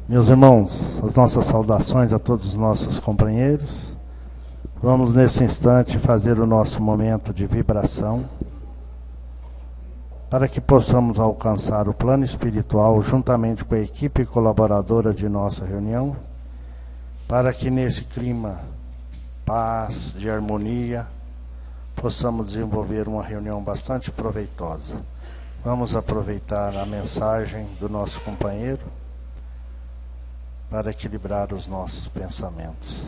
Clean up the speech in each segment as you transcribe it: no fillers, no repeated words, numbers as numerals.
Meus irmãos, as nossas saudações a todos os nossos companheiros. Vamos nesse instante fazer o nosso momento de vibração para que possamos alcançar o plano espiritual juntamente com a equipe colaboradora de nossa reunião, para que nesse clima paz, de harmonia, possamos desenvolver uma reunião bastante proveitosa. Vamos aproveitar a mensagem do nosso companheiro para equilibrar os nossos pensamentos.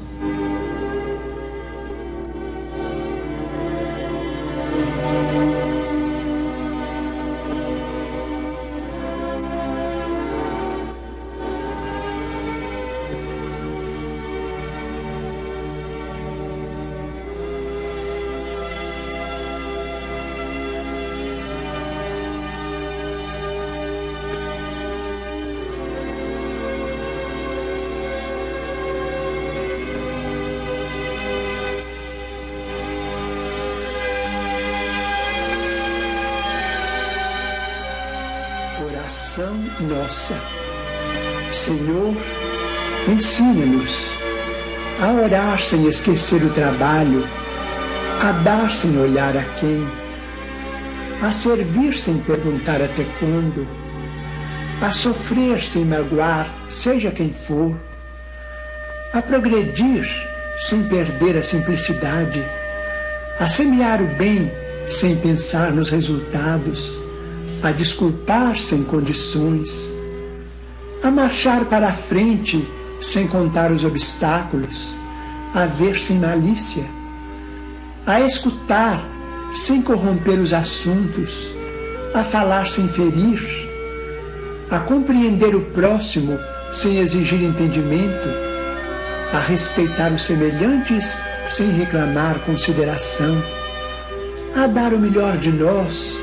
Oração nossa. Senhor, ensina-nos a orar sem esquecer o trabalho, a dar sem olhar a quem, a servir sem perguntar até quando, a sofrer sem magoar, seja quem for, a progredir sem perder a simplicidade, a semear o bem sem pensar nos resultados, a desculpar sem condições, a marchar para a frente sem contar os obstáculos, a ver sem malícia, a escutar sem corromper os assuntos, a falar sem ferir, a compreender o próximo sem exigir entendimento, a respeitar os semelhantes sem reclamar consideração, a dar o melhor de nós,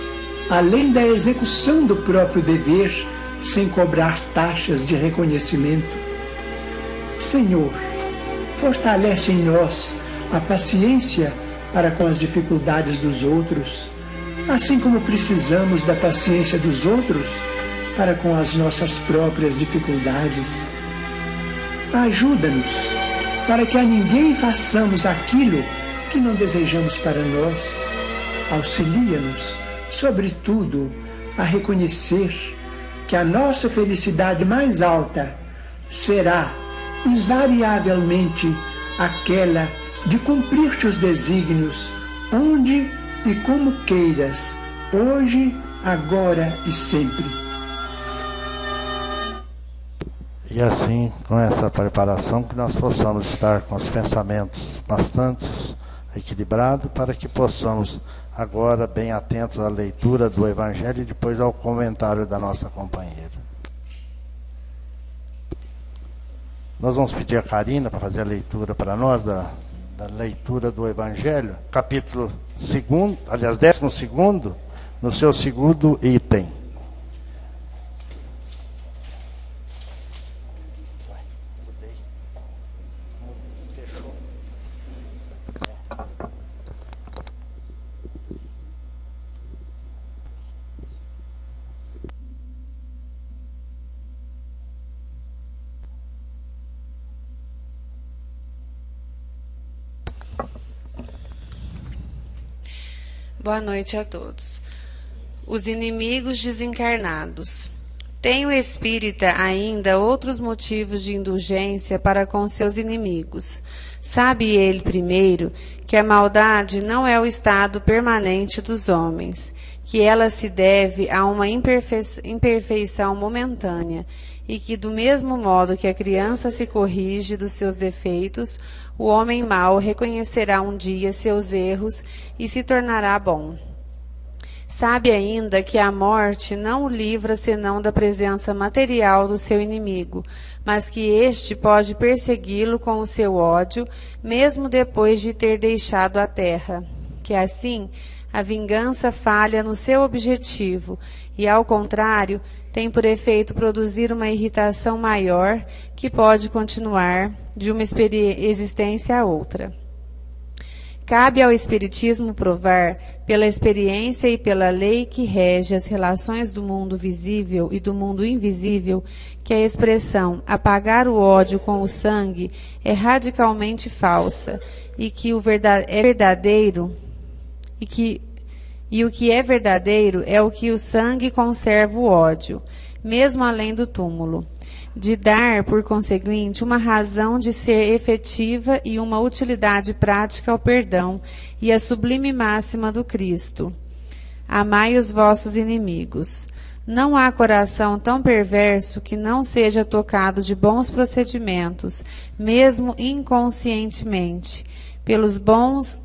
além da execução do próprio dever, sem cobrar taxas de reconhecimento. Senhor, fortalece em nós a paciência para com as dificuldades dos outros, assim como precisamos da paciência dos outros para com as nossas próprias dificuldades. Ajuda-nos para que a ninguém façamos aquilo que não desejamos para nós. Auxilia-nos, sobretudo, a reconhecer que a nossa felicidade mais alta será, invariavelmente, aquela de cumprir teus desígnios, onde e como queiras, hoje, agora e sempre. E assim, com essa preparação, que nós possamos estar com os pensamentos bastante equilibrados, para que possamos agora bem atentos à leitura do Evangelho e depois ao comentário da nossa companheira. Nós vamos pedir a Karina para fazer a leitura para nós da leitura do Evangelho, capítulo 2, aliás, 12º, no seu segundo item. Boa noite a todos. Os inimigos desencarnados. Tem o espírita ainda outros motivos de indulgência para com seus inimigos. Sabe ele, primeiro, que a maldade não é o estado permanente dos homens, que ela se deve a uma imperfeição momentânea, e que, do mesmo modo que a criança se corrige dos seus defeitos, o homem mau reconhecerá um dia seus erros e se tornará bom. Sabe ainda que a morte não o livra senão da presença material do seu inimigo, mas que este pode persegui-lo com o seu ódio, mesmo depois de ter deixado a terra. Que assim, a vingança falha no seu objetivo e, ao contrário, tem por efeito produzir uma irritação maior que pode continuar de uma existência a outra. Cabe ao Espiritismo provar, pela experiência e pela lei que rege as relações do mundo visível e do mundo invisível, que a expressão apagar o ódio com o sangue é radicalmente falsa, e que o é verdadeiro e o que é verdadeiro é o que o sangue conserva o ódio, mesmo além do túmulo, de dar, por conseguinte, uma razão de ser efetiva e uma utilidade prática ao perdão e a sublime máxima do Cristo: amai os vossos inimigos. Não há coração tão perverso que não seja tocado de bons procedimentos, mesmo inconscientemente. Pelos bons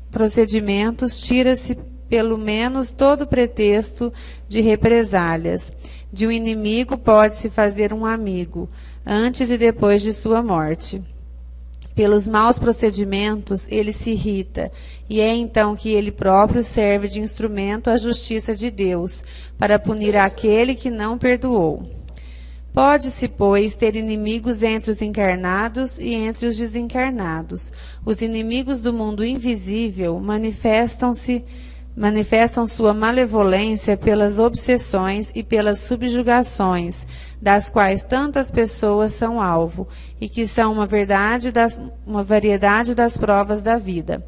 procedimentos tira-se pelo menos todo pretexto de represálias. De um inimigo pode-se fazer um amigo, antes e depois de sua morte. Pelos maus procedimentos ele se irrita, e é então que ele próprio serve de instrumento à justiça de Deus, para punir aquele que não perdoou. Pode-se, pois, ter inimigos entre os encarnados e entre os desencarnados. Os inimigos do mundo invisível manifestam sua malevolência pelas obsessões e pelas subjugações, das quais tantas pessoas são alvo, e que são uma variedade das provas da vida.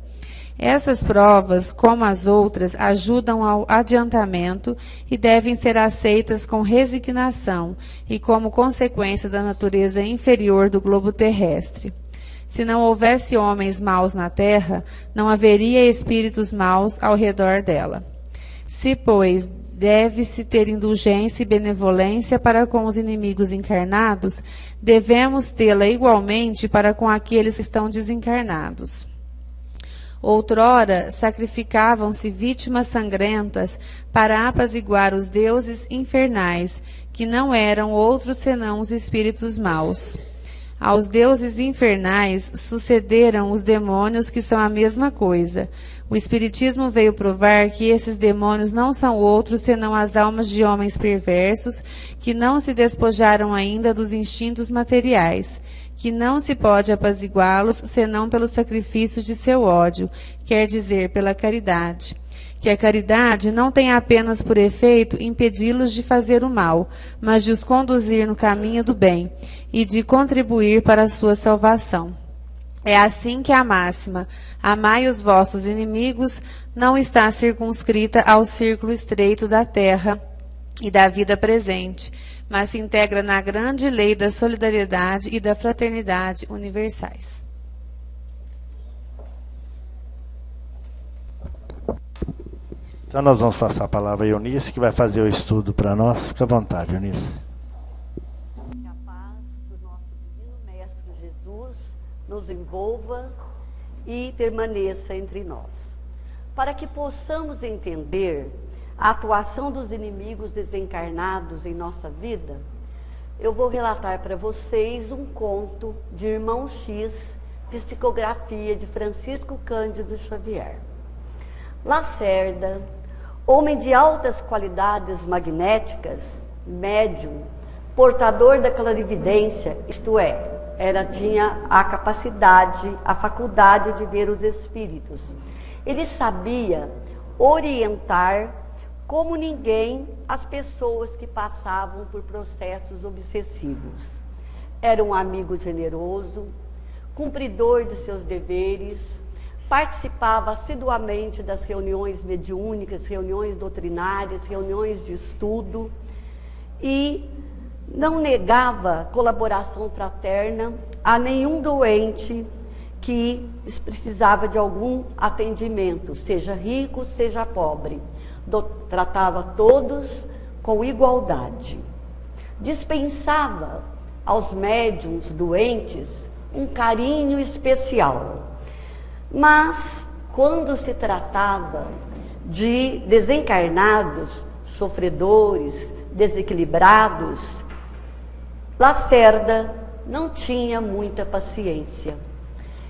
Essas provas, como as outras, ajudam ao adiantamento e devem ser aceitas com resignação e como consequência da natureza inferior do globo terrestre. Se não houvesse homens maus na terra, não haveria espíritos maus ao redor dela. Se, pois, deve-se ter indulgência e benevolência para com os inimigos encarnados, devemos tê-la igualmente para com aqueles que estão desencarnados. Outrora, sacrificavam-se vítimas sangrentas para apaziguar os deuses infernais, que não eram outros senão os espíritos maus. Aos deuses infernais sucederam os demônios, que são a mesma coisa. O Espiritismo veio provar que esses demônios não são outros senão as almas de homens perversos, que não se despojaram ainda dos instintos materiais, que não se pode apaziguá-los senão pelo sacrifício de seu ódio, quer dizer, pela caridade. Que a caridade não tem apenas por efeito impedi-los de fazer o mal, mas de os conduzir no caminho do bem e de contribuir para a sua salvação. É assim que a máxima, amai os vossos inimigos, não está circunscrita ao círculo estreito da terra e da vida presente, mas se integra na grande lei da solidariedade e da fraternidade universais. Então nós vamos passar a palavra a Eunice, que vai fazer o estudo para nós. Fica à vontade, Eunice. Que a paz do nosso divino Mestre Jesus nos envolva e permaneça entre nós. Para que possamos entender a atuação dos inimigos desencarnados em nossa vida, eu vou relatar para vocês um conto de Irmão X, psicografia de Francisco Cândido Xavier. Lacerda, homem de altas qualidades magnéticas, médium, portador da clarividência, isto é, tinha a capacidade, a faculdade de ver os espíritos. Ele sabia orientar como ninguém as pessoas que passavam por processos obsessivos. Era um amigo generoso, cumpridor de seus deveres, participava assiduamente das reuniões mediúnicas, reuniões doutrinárias, reuniões de estudo e não negava colaboração fraterna a nenhum doente que precisava de algum atendimento, seja rico, seja pobre. Tratava todos com igualdade. Dispensava aos médiuns doentes um carinho especial. Mas, quando se tratava de desencarnados, sofredores, desequilibrados, Lacerda não tinha muita paciência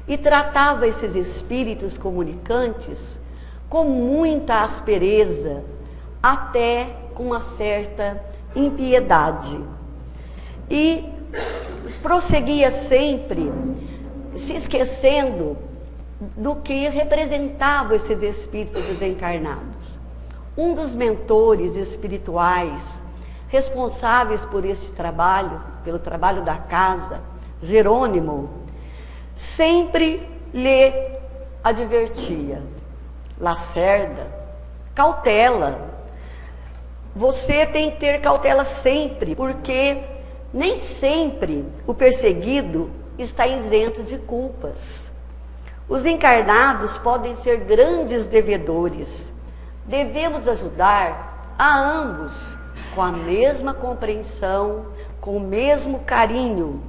e tratava esses espíritos comunicantes com muita aspereza, até com uma certa impiedade. E prosseguia sempre, se esquecendo do que representavam esses espíritos desencarnados. Um dos mentores espirituais responsáveis por este trabalho, pelo trabalho da casa, Jerônimo, sempre lhe advertia: Lacerda, cautela. Você tem que ter cautela sempre, porque nem sempre o perseguido está isento de culpas. Os encarnados podem ser grandes devedores. Devemos ajudar a ambos com a mesma compreensão, com o mesmo carinho,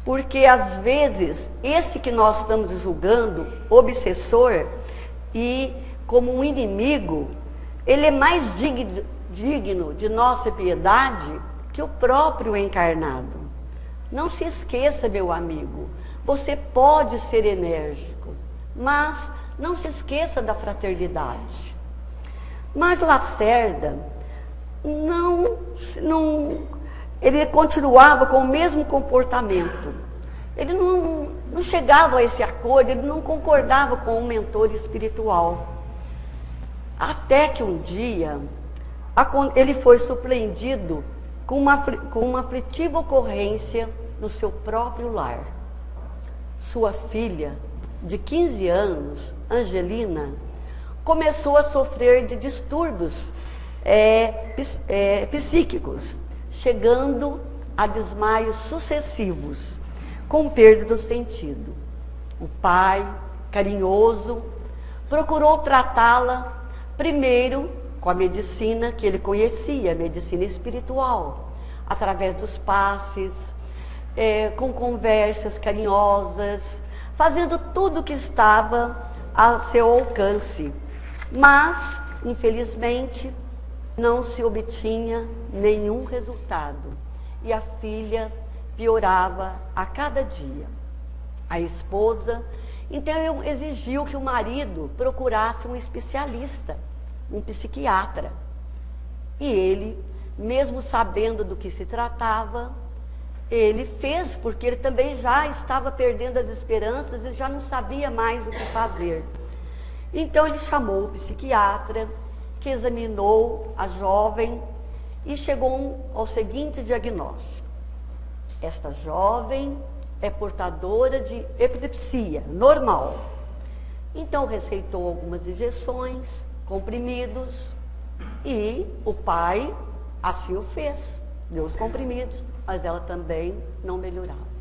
porque às vezes esse que nós estamos julgando, obsessor e como um inimigo, ele é mais digno de nossa piedade que o próprio encarnado. Não se esqueça, meu amigo, você pode ser enérgico, mas não se esqueça da fraternidade. Mas Lacerda ele continuava com o mesmo comportamento. Ele não chegava a esse acordo, ele não concordava com o mentor espiritual. Até que um dia ele foi surpreendido com uma aflitiva ocorrência no seu próprio lar. Sua filha, de 15 anos, Angelina, começou a sofrer de distúrbios psíquicos, chegando a desmaios sucessivos, com perda do sentido. O pai, carinhoso, procurou tratá-la primeiro com a medicina que ele conhecia, a medicina espiritual, através dos passes, com conversas carinhosas, fazendo tudo o que estava a seu alcance. Mas, infelizmente, não se obtinha nenhum resultado e a filha piorava a cada dia. A esposa, então, exigiu que o marido procurasse um especialista, um psiquiatra. E ele, mesmo sabendo do que se tratava, ele fez, porque ele também já estava perdendo as esperanças e já não sabia mais o que fazer. Então ele chamou o psiquiatra, que examinou a jovem e chegou ao seguinte diagnóstico: esta jovem é portadora de epilepsia normal. Então receitou algumas injeções, comprimidos, e o pai assim o fez, deu os comprimidos, mas ela também não melhorava.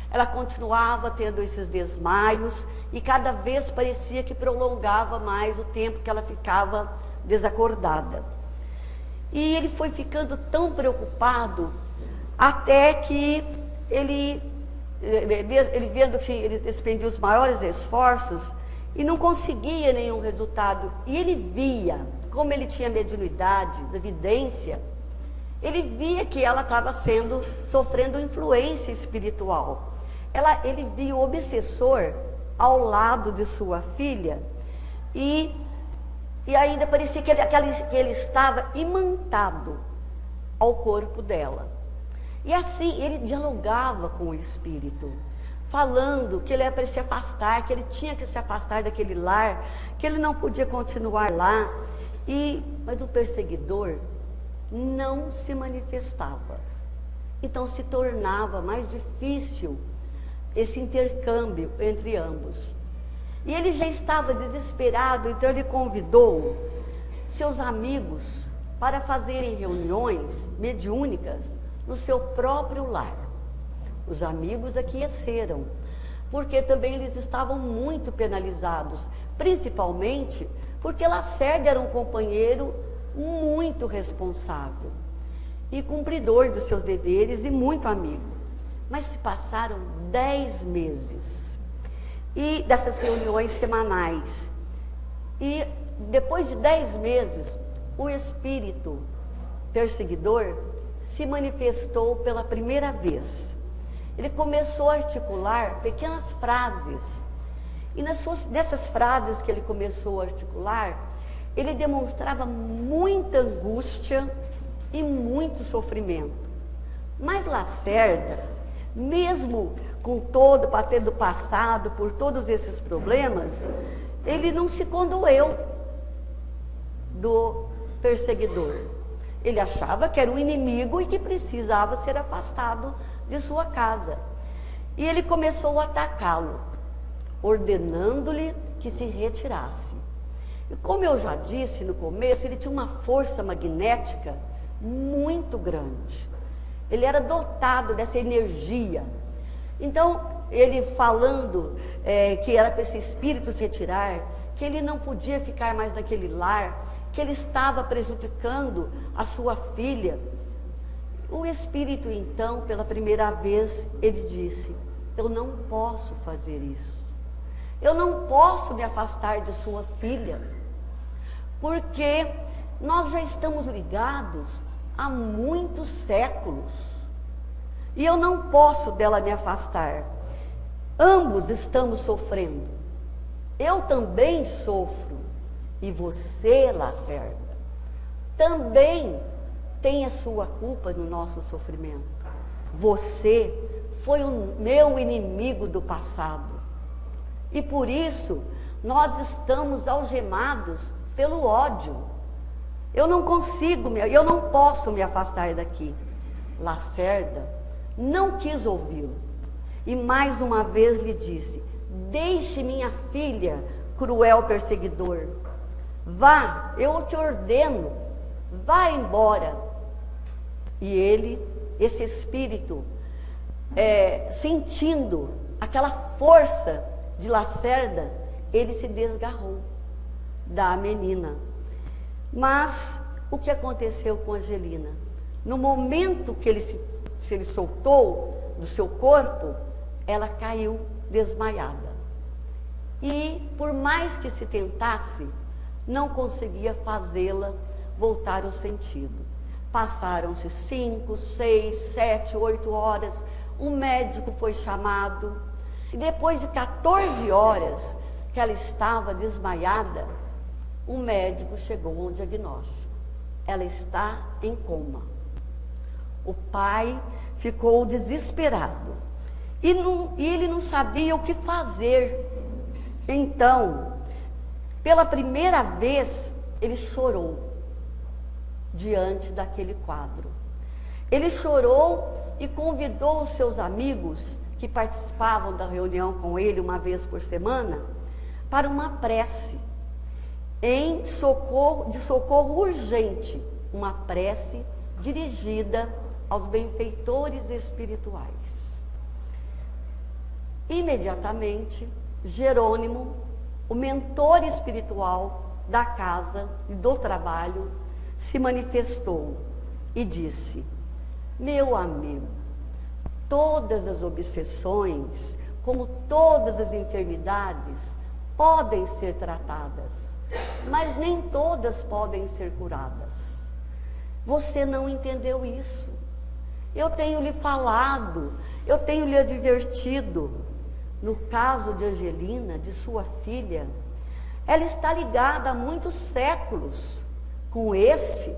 Ela continuava tendo esses desmaios e cada vez parecia que prolongava mais o tempo que ela ficava desacordada. E ele foi ficando tão preocupado até que ele vendo que ele despendia os maiores esforços e não conseguia nenhum resultado. E ele via, como ele tinha mediunidade, evidência, ele via que ela estava sofrendo influência espiritual. Ele via o obsessor ao lado de sua filha e ainda parecia que ele estava imantado ao corpo dela. E assim ele dialogava com o espírito, falando que ele era para se afastar, que ele tinha que se afastar daquele lar, que ele não podia continuar lá. Mas o perseguidor não se manifestava. Então se tornava mais difícil esse intercâmbio entre ambos. E ele já estava desesperado, então ele convidou seus amigos para fazerem reuniões mediúnicas no seu próprio lar. Os amigos aqueceram, porque também eles estavam muito penalizados, principalmente porque Lacerda era um companheiro muito responsável e cumpridor dos seus deveres e muito amigo. Mas se passaram 10 meses e dessas reuniões semanais. E depois de 10 meses, o espírito perseguidor se manifestou pela primeira vez. Ele começou a articular pequenas frases. E nessas frases que ele começou a articular, ele demonstrava muita angústia e muito sofrimento. Mas Lacerda, mesmo para ter do passado, por todos esses problemas, ele não se condoeu do perseguidor. Ele achava que era um inimigo e que precisava ser afastado de sua casa. E ele começou a atacá-lo, ordenando-lhe que se retirasse. E como eu já disse no começo, ele tinha uma força magnética muito grande. Ele era dotado dessa energia. Então, ele falando que era para esse espírito se retirar, que ele não podia ficar mais naquele lar, que ele estava prejudicando a sua filha. O espírito, então, pela primeira vez, ele disse: eu não posso fazer isso. Eu não posso me afastar de sua filha, porque nós já estamos ligados há muitos séculos. E eu não posso dela me afastar. Ambos estamos sofrendo. Eu também sofro. E você, Lacerda, também tem a sua culpa no nosso sofrimento. Você foi o meu inimigo do passado. E por isso, nós estamos algemados pelo ódio. Eu não posso me afastar daqui. Lacerda não quis ouvi-lo. E mais uma vez lhe disse: deixe minha filha, cruel perseguidor. Vá, eu te ordeno, vá embora. E ele, esse espírito, sentindo aquela força de Lacerda, ele se desgarrou da menina. Mas o que aconteceu com Angelina? No momento que ele soltou do seu corpo, ela caiu desmaiada. E por mais que se tentasse, não conseguia fazê-la voltar ao sentido. Passaram-se 5, 6, 7, 8 horas, um médico foi chamado, e depois de 14 horas que ela estava desmaiada, o médico chegou a um diagnóstico: ela está em coma. O pai ficou desesperado, e ele não sabia o que fazer. Então, pela primeira vez, ele chorou diante daquele quadro. Ele chorou e convidou os seus amigos, que participavam da reunião com ele uma vez por semana, para uma prece de socorro urgente, uma prece dirigida aos benfeitores espirituais. Imediatamente, Jerônimo, o mentor espiritual da casa e do trabalho, se manifestou e disse: meu amigo, todas as obsessões, como todas as enfermidades, podem ser tratadas, mas nem todas podem ser curadas. Você não entendeu isso. Eu tenho lhe falado, eu tenho lhe advertido. No caso de Angelina, de sua filha, ela está ligada há muitos séculos com este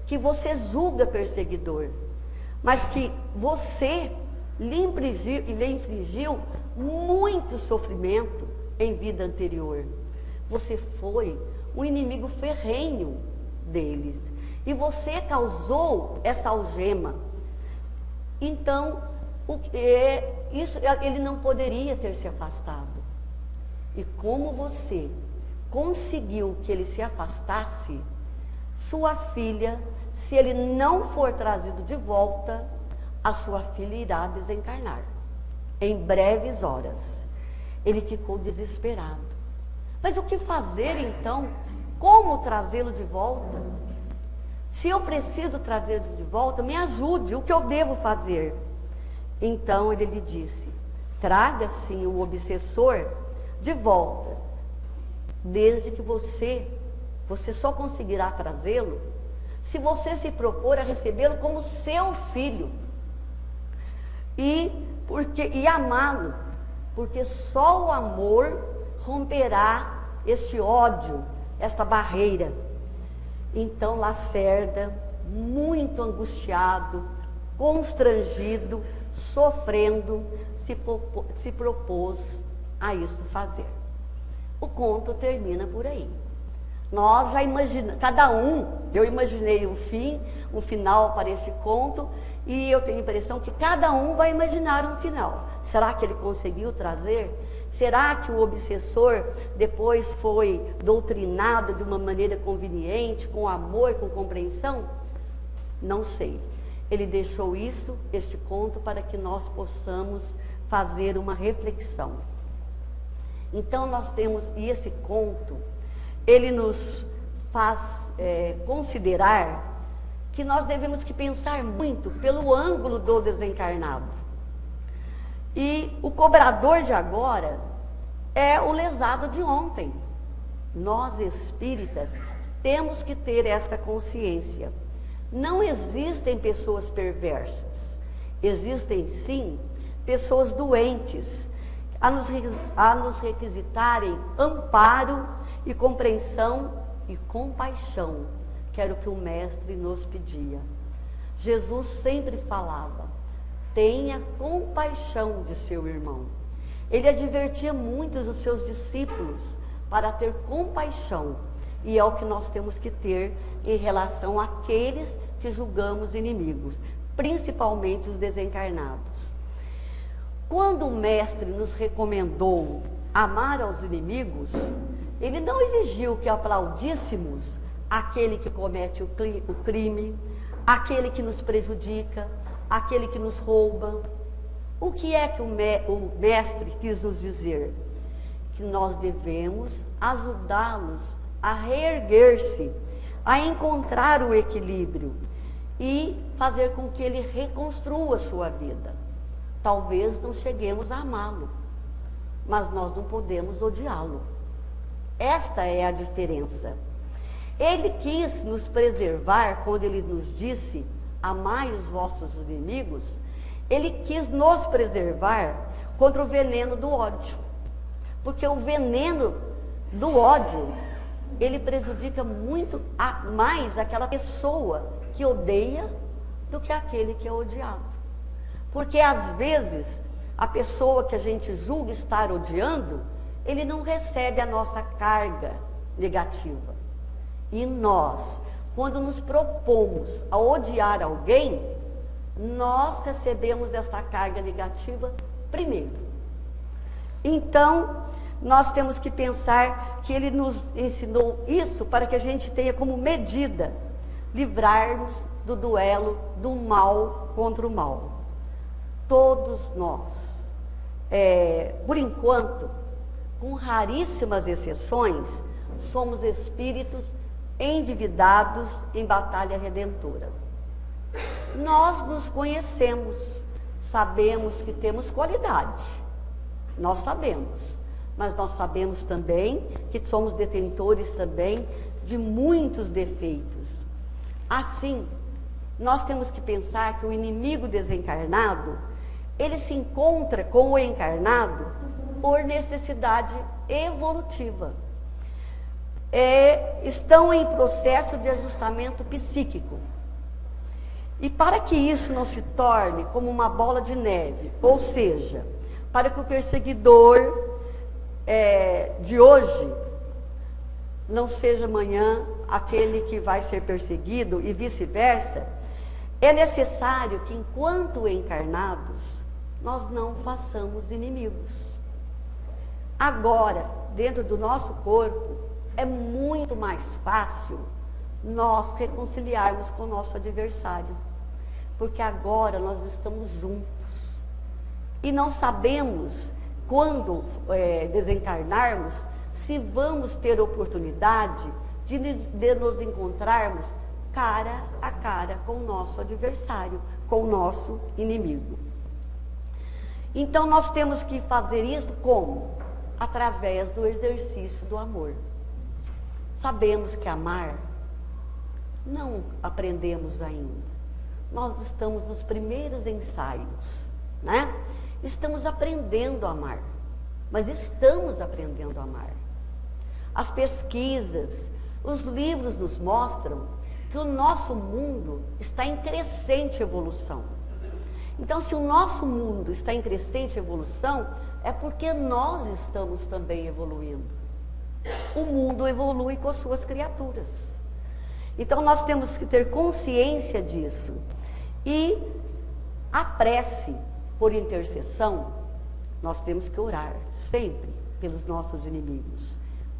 que você julga perseguidor, mas que você lhe infligiu muito sofrimento em vida anterior. Você foi um inimigo ferrenho deles e você causou essa algema. Então, ele não poderia ter se afastado. E como você conseguiu que ele se afastasse, sua filha, se ele não for trazido de volta, a sua filha irá desencarnar em breves horas. Ele ficou desesperado. Mas o que fazer então? Como trazê-lo de volta? Se eu preciso trazê-lo de volta, me ajude, o que eu devo fazer? Então ele lhe disse: traga sim o obsessor de volta, desde que você só conseguirá trazê-lo se você se propor a recebê-lo como seu filho e amá-lo, porque só o amor romperá este ódio, esta barreira. Então Lacerda, muito angustiado, constrangido, sofrendo, se propôs a isto fazer. O conto termina por aí. Nós já imaginamos, eu imaginei um final para este conto, e eu tenho a impressão que cada um vai imaginar um final. Será que ele conseguiu trazer? Será que o obsessor depois foi doutrinado de uma maneira conveniente, com amor, com compreensão? Não sei. Ele deixou este conto, para que nós possamos fazer uma reflexão. Então nós temos, e esse conto, ele nos faz considerar que nós devemos que pensar muito pelo ângulo do desencarnado. E o cobrador de agora é o lesado de ontem. Nós espíritas temos que ter esta consciência. Não existem pessoas perversas. Existem sim pessoas doentes a nos requisitarem amparo e compreensão e compaixão, que era o que o Mestre nos pedia. Jesus sempre falava: tenha compaixão de seu irmão. Ele advertia muitos dos seus discípulos para ter compaixão, e é o que nós temos que ter em relação àqueles que julgamos inimigos, principalmente os desencarnados. Quando o Mestre nos recomendou amar aos inimigos, ele não exigiu que aplaudíssemos aquele que comete o crime, aquele que nos prejudica, aquele que nos rouba. O que é que o Mestre quis nos dizer? Que nós devemos ajudá-los a reerguer-se, a encontrar o equilíbrio e fazer com que ele reconstrua a sua vida. Talvez não cheguemos a amá-lo, mas nós não podemos odiá-lo. Esta é a diferença. Ele quis nos preservar quando ele nos disse: amai os vossos inimigos. Ele quis nos preservar contra o veneno do ódio. Porque o veneno do ódio, ele prejudica muito mais aquela pessoa que odeia do que aquele que é odiado. Porque às vezes a pessoa que a gente julga estar odiando, ele não recebe a nossa carga negativa. E nós, quando nos propomos a odiar alguém, nós recebemos essa carga negativa primeiro. Então, nós temos que pensar que ele nos ensinou isso para que a gente tenha como medida livrar-nos do duelo do mal contra o mal. Todos nós, por enquanto, com raríssimas exceções, somos espíritos endividados em batalha redentora. Nós nos conhecemos, sabemos que temos qualidade, nós sabemos, mas nós sabemos também que somos detentores também de muitos defeitos. Assim, nós temos que pensar que o inimigo desencarnado, ele se encontra com o encarnado por necessidade evolutiva. Estão em processo de ajustamento psíquico. E para que isso não se torne como uma bola de neve, ou seja, para que o perseguidor de hoje não seja amanhã aquele que vai ser perseguido e vice-versa, é necessário que, enquanto encarnados, nós não façamos inimigos. Agora, dentro do nosso corpo, é muito mais fácil nós reconciliarmos com o nosso adversário, porque agora nós estamos juntos e não sabemos quando desencarnarmos se vamos ter oportunidade de nos encontrarmos cara a cara com o nosso adversário, com o nosso inimigo. Então nós temos que fazer isso como? Através do exercício do amor. Sabemos que amar não aprendemos ainda. Nós estamos nos primeiros ensaios, né? Estamos aprendendo a amar, mas estamos aprendendo a amar. As pesquisas, os livros nos mostram que o nosso mundo está em crescente evolução. Então, se o nosso mundo está em crescente evolução, é porque nós estamos também evoluindo. O mundo evolui com as suas criaturas. Então, nós temos que ter consciência disso. E a prece por intercessão, nós temos que orar sempre pelos nossos inimigos.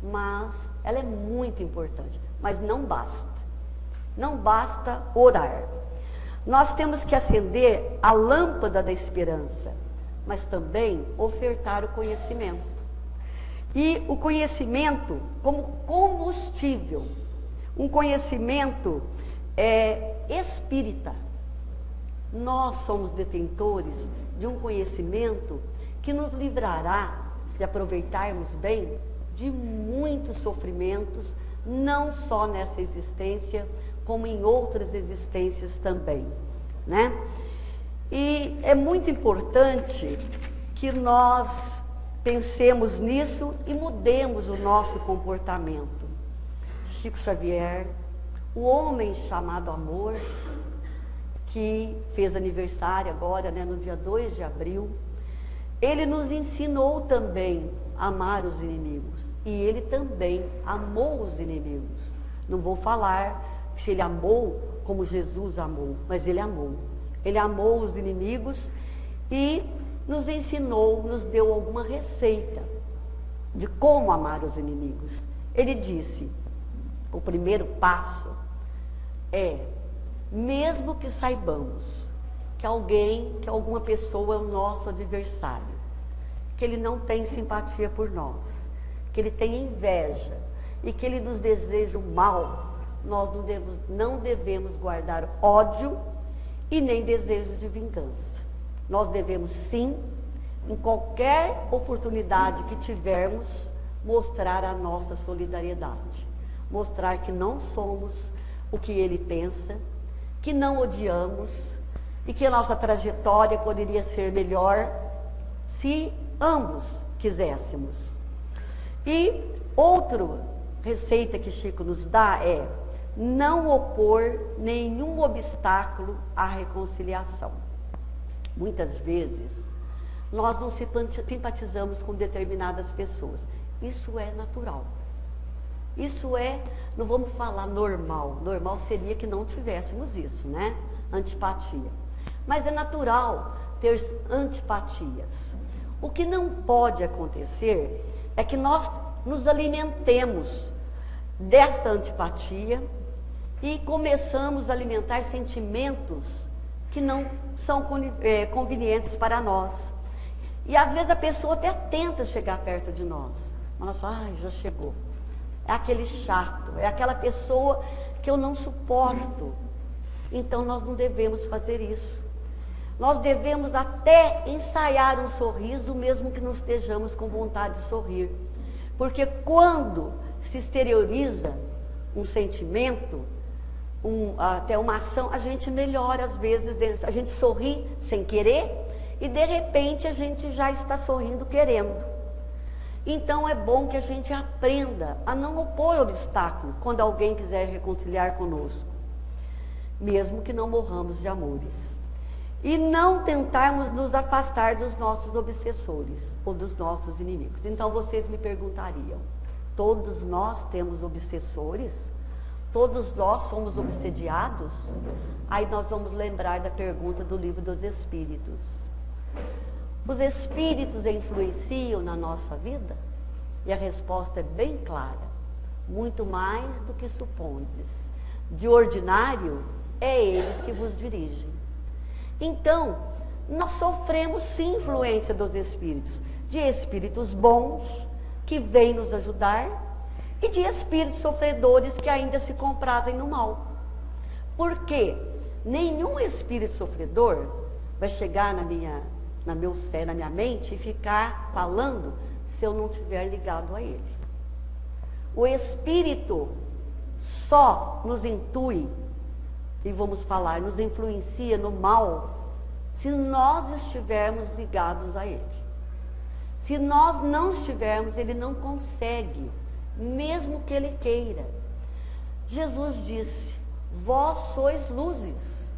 Mas ela é muito importante. Mas não basta. Não basta orar. Nós temos que acender a lâmpada da esperança, mas também ofertar o conhecimento. E o conhecimento como combustível, um conhecimento espírita. Nós somos detentores de um conhecimento que nos livrará, se aproveitarmos bem, de muitos sofrimentos, não só nessa existência, como em outras existências também, né? E é muito importante que nós pensemos nisso e mudemos o nosso comportamento. Chico Xavier, o homem chamado amor, que fez aniversário agora, né, no dia 2 de abril, ele nos ensinou também a amar os inimigos. E ele também amou os inimigos. Não vou falar se ele amou como Jesus amou, mas ele amou. Ele amou os inimigos e nos ensinou, nos deu alguma receita de como amar os inimigos. Ele disse, o primeiro passo é, mesmo que saibamos que alguma pessoa é o nosso adversário, que ele não tem simpatia por nós, que ele tem inveja e que ele nos deseja o mal, nós não devemos guardar ódio e nem desejo de vingança. Nós devemos sim, em qualquer oportunidade que tivermos, mostrar a nossa solidariedade. Mostrar que não somos o que ele pensa, que não odiamos e que a nossa trajetória poderia ser melhor se ambos quiséssemos. E outra receita que Chico nos dá é não opor nenhum obstáculo à reconciliação. Muitas vezes, nós não simpatizamos com determinadas pessoas. Isso é natural. Isso é, não vamos falar normal. Normal seria que não tivéssemos isso, né? Antipatia. Mas é natural ter antipatias. O que não pode acontecer é que nós nos alimentemos desta antipatia e começamos a alimentar sentimentos que não são convenientes para nós. E às vezes a pessoa até tenta chegar perto de nós, mas nós falamos, ai, já chegou. É aquele chato, é aquela pessoa que eu não suporto. Então nós não devemos fazer isso. Nós devemos até ensaiar um sorriso, mesmo que não estejamos com vontade de sorrir. Porque quando se exterioriza um sentimento, até uma ação, a gente melhora às vezes, a gente sorri sem querer e de repente a gente já está sorrindo querendo. Então é bom que a gente aprenda a não opor obstáculo quando alguém quiser reconciliar conosco, mesmo que não morramos de amores. E não tentarmos nos afastar dos nossos obsessores ou dos nossos inimigos. Então vocês me perguntariam, todos nós temos obsessores? Todos nós somos obsediados? Aí nós vamos lembrar da pergunta do Livro dos Espíritos. Os espíritos influenciam na nossa vida? E a resposta é bem clara. Muito mais do que supondes. De ordinário, é eles que vos dirigem. Então, nós sofremos sim influência dos espíritos. De espíritos bons, que vêm nos ajudar, e de espíritos sofredores que ainda se comprazem no mal. Porque nenhum espírito sofredor vai chegar na minha mente e ficar falando se eu não estiver ligado a ele. O espírito só nos intui, e vamos falar, nos influencia no mal, se nós estivermos ligados a ele. Se nós não estivermos, ele não consegue, mesmo que ele queira. Jesus disse, vós sois luzes.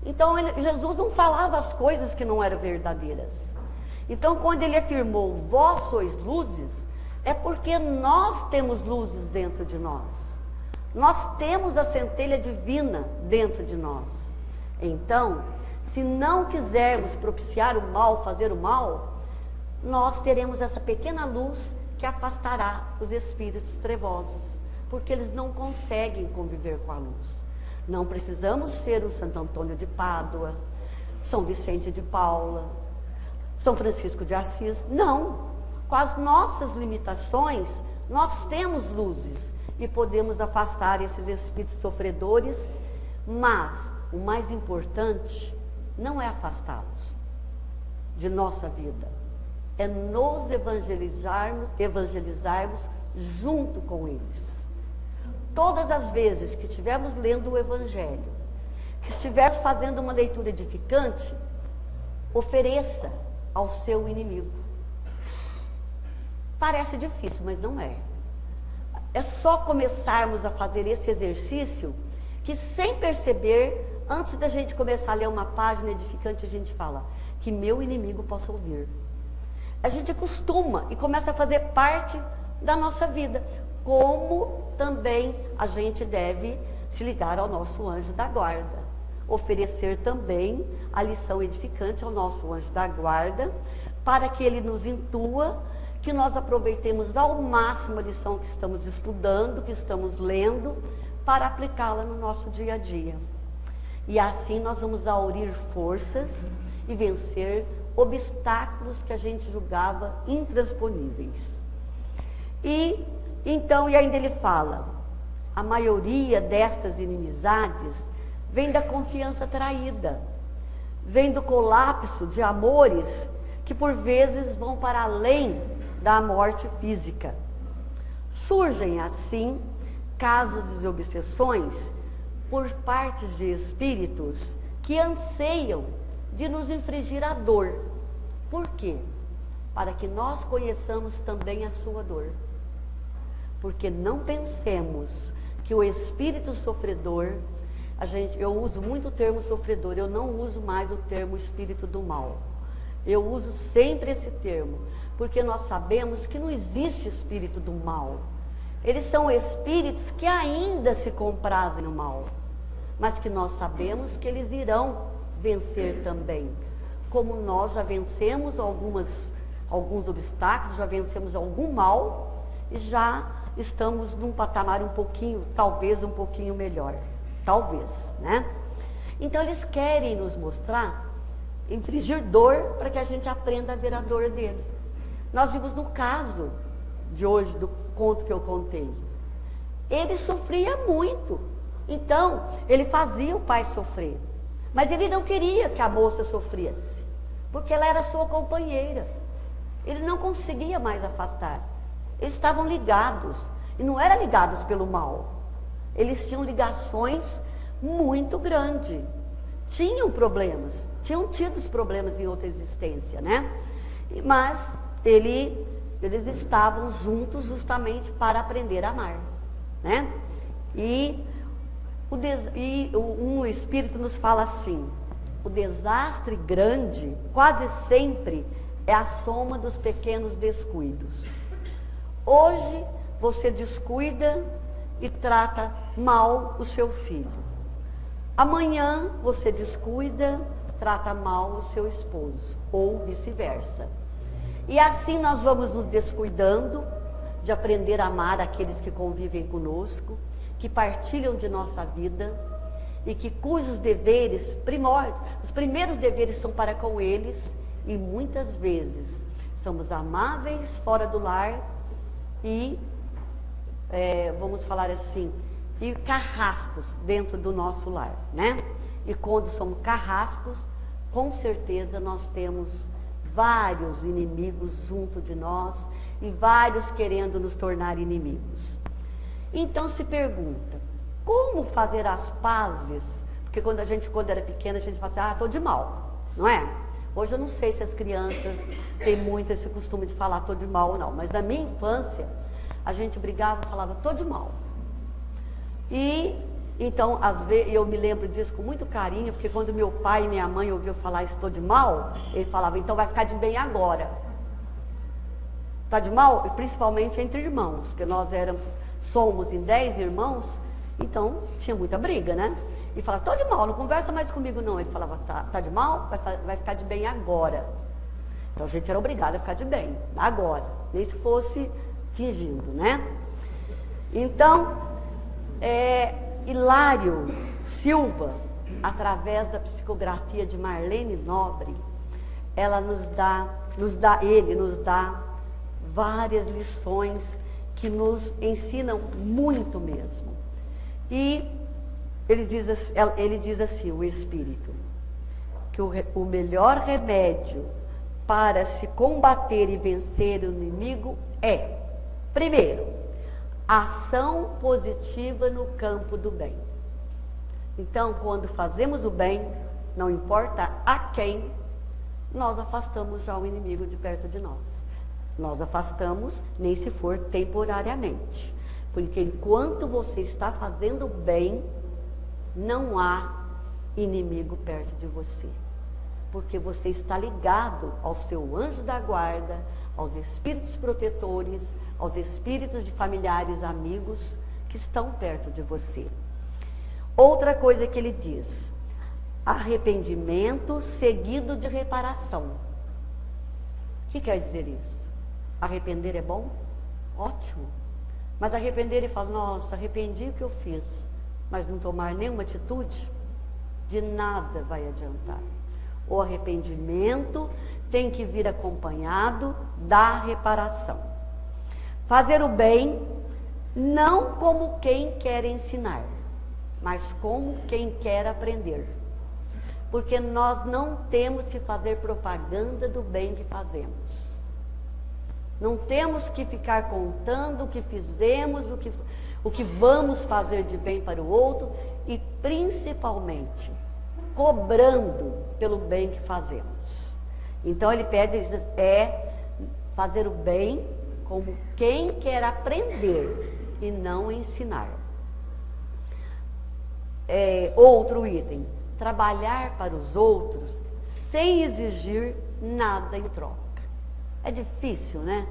Então Jesus não falava as coisas que não eram verdadeiras. Então quando ele afirmou, vós sois luzes, é porque nós temos luzes dentro de nós. Nós temos a centelha divina dentro de nós. Então, se não quisermos propiciar o mal, fazer o mal, nós teremos essa pequena luz que afastará os espíritos trevosos, porque eles não conseguem conviver com a luz. Não precisamos ser o Santo Antônio de Pádua, São Vicente de Paula, São Francisco de Assis. Não. Com as nossas limitações, nós temos luzes e podemos afastar esses espíritos sofredores, mas o mais importante não é afastá-los de nossa vida, é nos evangelizarmos junto com eles. Todas as vezes que estivermos lendo o Evangelho, que estivermos fazendo uma leitura edificante, ofereça ao seu inimigo. Parece difícil, mas não é. É só começarmos a fazer esse exercício que, sem perceber, antes da gente começar a ler uma página edificante, a gente fala que meu inimigo possa ouvir. A gente acostuma e começa a fazer parte da nossa vida. Como também a gente deve se ligar ao nosso anjo da guarda. Oferecer também a lição edificante ao nosso anjo da guarda, para que ele nos intua, que nós aproveitemos ao máximo a lição que estamos estudando, que estamos lendo, para aplicá-la no nosso dia a dia. E assim nós vamos aurir forças e vencer obstáculos que a gente julgava intransponíveis. E ainda ele fala, a maioria destas inimizades vem da confiança traída, vem do colapso de amores que por vezes vão para além da morte física. Surgem assim casos de obsessões por partes de espíritos que anseiam de nos infligir a dor. Por quê? Para que nós conheçamos também a sua dor. Porque não pensemos que o espírito sofredor, eu uso muito o termo sofredor, eu não uso mais o termo espírito do mal. Eu uso sempre esse termo, porque nós sabemos que não existe espírito do mal. Eles são espíritos que ainda se comprazem no mal, mas que nós sabemos que eles irão vencer também. Como nós já vencemos alguns obstáculos, já vencemos algum mal, e já estamos num patamar talvez um pouquinho melhor. Talvez, né? Então eles querem nos mostrar, infligir dor, para que a gente aprenda a ver a dor dele. Nós vimos no caso de hoje, do conto que eu contei. Ele sofria muito. Então, ele fazia o pai sofrer. Mas ele não queria que a moça sofresse, porque ela era sua companheira. Ele não conseguia mais afastar. Eles estavam ligados, e não eram ligados pelo mal. Eles tinham ligações muito grandes. Tinham problemas, tinham tido problemas em outra existência, né? Mas eles estavam juntos justamente para aprender a amar, né? Um espírito nos fala assim, o desastre grande quase sempre é a soma dos pequenos descuidos. Hoje você descuida e trata mal o seu filho. Amanhã você descuida, trata mal o seu esposo, ou vice-versa. E assim nós vamos nos descuidando de aprender a amar aqueles que convivem conosco, que partilham de nossa vida e cujos deveres os primeiros deveres são para com eles, e muitas vezes somos amáveis fora do lar e, vamos falar assim, e carrascos dentro do nosso lar, né? E quando somos carrascos, com certeza nós temos vários inimigos junto de nós e vários querendo nos tornar inimigos. Então se pergunta, como fazer as pazes? Porque quando era pequena, a gente fala assim, estou de mal, não é? Hoje eu não sei se as crianças têm muito esse costume de falar estou de mal ou não, mas na minha infância, a gente brigava e falava, estou de mal. E Então, às vezes, eu me lembro disso com muito carinho, porque quando meu pai e minha mãe ouviam falar estou de mal, ele falava, então vai ficar de bem agora. Está de mal? E principalmente entre irmãos, porque nós somos em 10 irmãos, então tinha muita briga, né? E falava, estou de mal, não conversa mais comigo não. Ele falava, tá de mal? Vai ficar de bem agora. Então a gente era obrigado a ficar de bem, agora. Nem se fosse fingindo, né? Então, Hilário Silva, através da psicografia de Marlene Nobre, ela nos dá várias lições que nos ensinam muito mesmo. E ele diz assim, o Espírito, que o melhor remédio para se combater e vencer o inimigo é, primeiro, ação positiva no campo do bem. Então, quando fazemos o bem, não importa a quem, nós afastamos já o inimigo de perto de nós. Nós afastamos, nem se for temporariamente. Porque enquanto você está fazendo bem, não há inimigo perto de você. Porque você está ligado ao seu anjo da guarda, aos espíritos protetores, aos espíritos de familiares, amigos que estão perto de você. Outra coisa que ele diz, arrependimento seguido de reparação. O que quer dizer isso? Arrepender é bom? Ótimo. Mas arrepender e falar, nossa, arrependi o que eu fiz, mas não tomar nenhuma atitude, de nada vai adiantar. O arrependimento tem que vir acompanhado da reparação. Fazer o bem, não como quem quer ensinar, mas como quem quer aprender. Porque nós não temos que fazer propaganda do bem que fazemos. Não temos que ficar contando o que fizemos, o que vamos fazer de bem para o outro e, principalmente, cobrando pelo bem que fazemos. Então, ele pede, fazer o bem como quem quer aprender e não ensinar. Outro item, trabalhar para os outros sem exigir nada em troca. É difícil, né?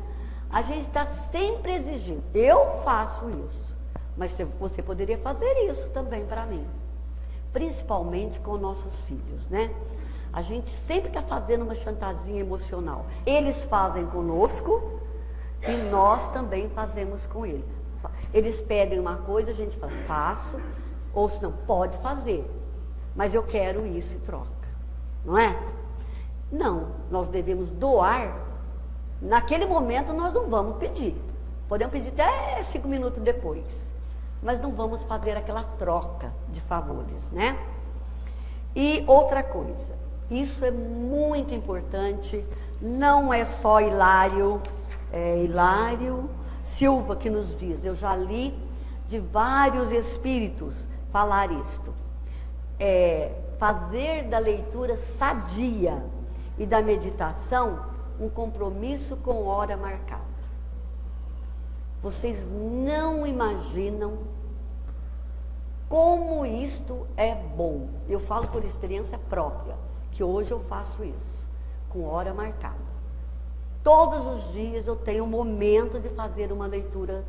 A gente está sempre exigindo. Eu faço isso, mas você poderia fazer isso também para mim. Principalmente com nossos filhos, né? A gente sempre está fazendo uma chantazinha emocional. Eles fazem conosco e nós também fazemos com eles. Eles pedem uma coisa, a gente fala, faço, ou se não, pode fazer, mas eu quero isso em troca, não é? Não, nós devemos doar. Naquele momento nós não vamos pedir. Podemos pedir até 5 minutos depois. Mas não vamos fazer aquela troca de favores, né? E outra coisa, isso é muito importante, não é só Hilário Silva que nos diz, eu já li de vários espíritos falar isto. Fazer da leitura sadia e da meditação um compromisso com hora marcada. Vocês não imaginam como isto é bom. Eu falo por experiência própria, que hoje eu faço isso, com hora marcada. Todos os dias eu tenho um momento de fazer uma leitura.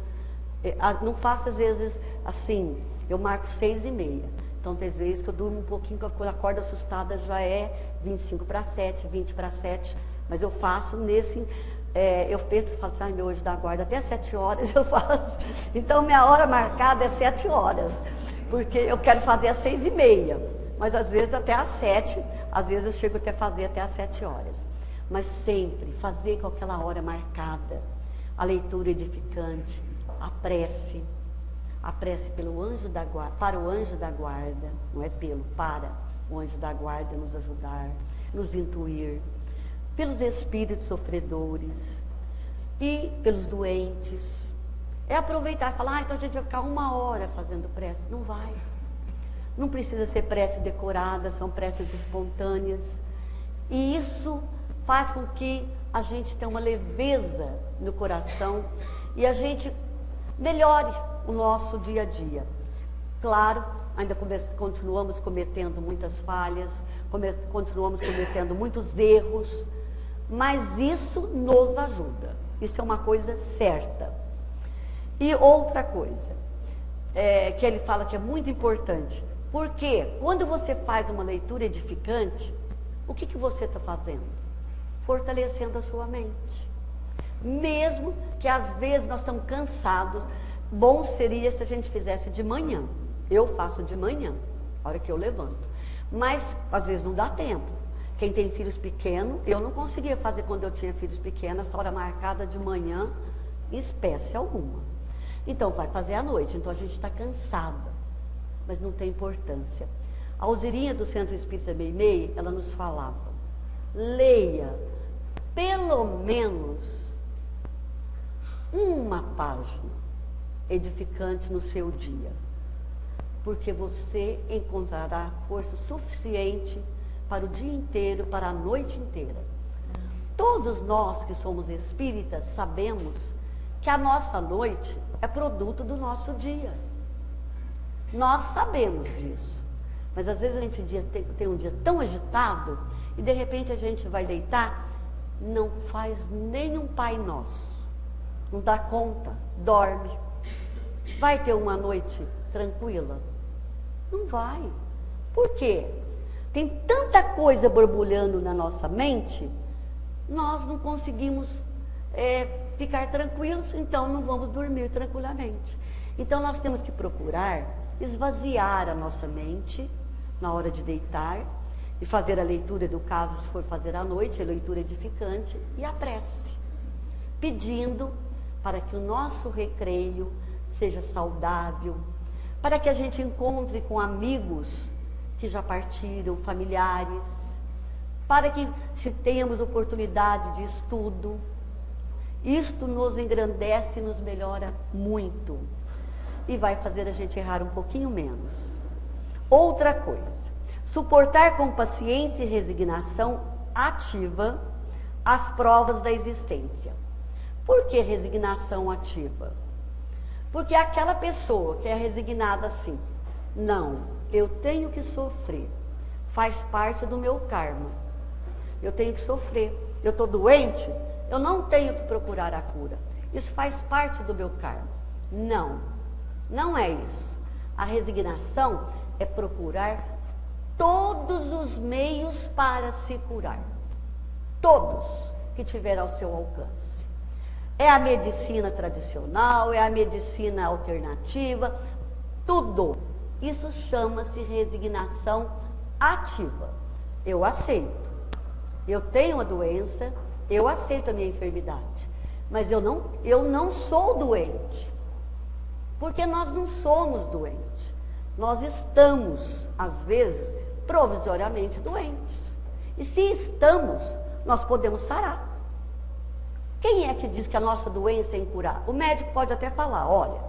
Não faço às vezes assim, eu marco 6h30. Então tem vezes que eu durmo um pouquinho, quando eu acordo assustada já é 25 para 7, 20 para 7. Mas eu faço eu penso, falo assim, meu anjo da guarda, até 7 horas eu faço. Então, minha hora marcada é 7 horas, porque eu quero fazer às 6h30, mas às vezes até às 7, às vezes eu chego até fazer até às 7 horas. Mas sempre fazer com aquela hora marcada, a leitura edificante, a prece pelo anjo da guarda, para o anjo da guarda, não é para o anjo da guarda nos ajudar, nos intuir, pelos espíritos sofredores e pelos doentes. É aproveitar e falar, então a gente vai ficar 1 hora fazendo prece. Não vai. Não precisa ser prece decorada, são preces espontâneas. E isso faz com que a gente tenha uma leveza no coração e a gente melhore o nosso dia a dia. Claro, ainda continuamos cometendo muitas falhas, continuamos cometendo muitos erros, mas isso nos ajuda. Isso é uma coisa certa. E outra coisa, que ele fala que é muito importante, porque quando você faz uma leitura edificante, o que você está fazendo? Fortalecendo a sua mente. Mesmo que às vezes nós estamos cansados, bom seria se a gente fizesse de manhã. Eu faço de manhã, a hora que eu levanto. Mas às vezes não dá tempo. Quem tem filhos pequenos, eu não conseguia fazer quando eu tinha filhos pequenos, essa hora marcada de manhã, em espécie alguma. Então vai fazer à noite, então a gente está cansada, mas não tem importância. A Alzirinha do Centro Espírita Meimei, ela nos falava, leia pelo menos uma página edificante no seu dia, porque você encontrará força suficiente para o dia inteiro, para a noite inteira. Todos nós que somos espíritas sabemos que a nossa noite é produto do nosso dia. Nós sabemos disso. Mas às vezes a gente tem um dia tão agitado e de repente a gente vai deitar, não faz nem um Pai Nosso. Não dá conta, dorme. Vai ter uma noite tranquila? Não vai. Por quê? Tem tanta coisa borbulhando na nossa mente, nós não conseguimos ficar tranquilos, então não vamos dormir tranquilamente. Então nós temos que procurar esvaziar a nossa mente na hora de deitar e fazer a leitura do caso, se for fazer à noite, a leitura edificante e a prece, pedindo para que o nosso recreio seja saudável, para que a gente encontre com amigos que já partiram, familiares, para que se tenhamos oportunidade de estudo. Isto nos engrandece e nos melhora muito e vai fazer a gente errar um pouquinho menos. Outra coisa, suportar com paciência e resignação ativa as provas da existência. Por que resignação ativa? Porque aquela pessoa que é resignada assim, não, eu tenho que sofrer, faz parte do meu karma, eu tenho que sofrer, eu estou doente, eu não tenho que procurar a cura, isso faz parte do meu karma. Não, não é isso. A resignação é procurar todos os meios para se curar, todos que tiver ao seu alcance. É a medicina tradicional, é a medicina alternativa, tudo. Isso chama-se resignação ativa. Eu aceito. Eu tenho uma doença, eu aceito a minha enfermidade. Mas eu não sou doente. Porque nós não somos doentes. Nós estamos, às vezes, provisoriamente doentes. E se estamos, nós podemos sarar. Quem é que diz que a nossa doença é incurável? O médico pode até falar, olha,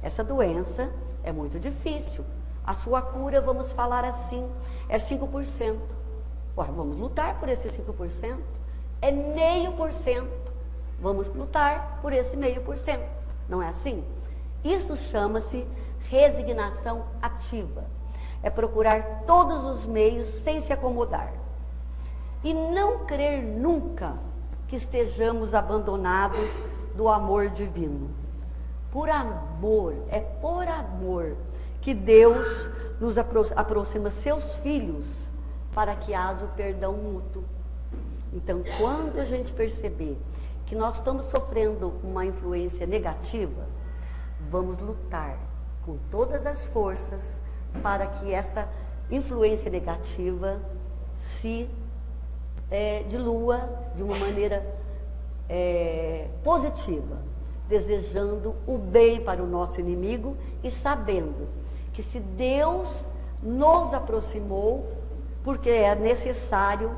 essa doença é muito difícil. A sua cura, vamos falar assim, é 5%. Ué, vamos lutar por esse 5%. É 0,5%. Vamos lutar por esse 0,5%. Não é assim? Isso chama-se resignação ativa. É procurar todos os meios sem se acomodar. E não crer nunca que estejamos abandonados do amor divino. Por amor, é por amor que Deus nos aproxima seus filhos para que haja o perdão mútuo. Então, quando a gente perceber que nós estamos sofrendo uma influência negativa, vamos lutar com todas as forças para que essa influência negativa se dilua de uma maneira positiva, desejando o bem para o nosso inimigo e sabendo que se Deus nos aproximou, porque é necessário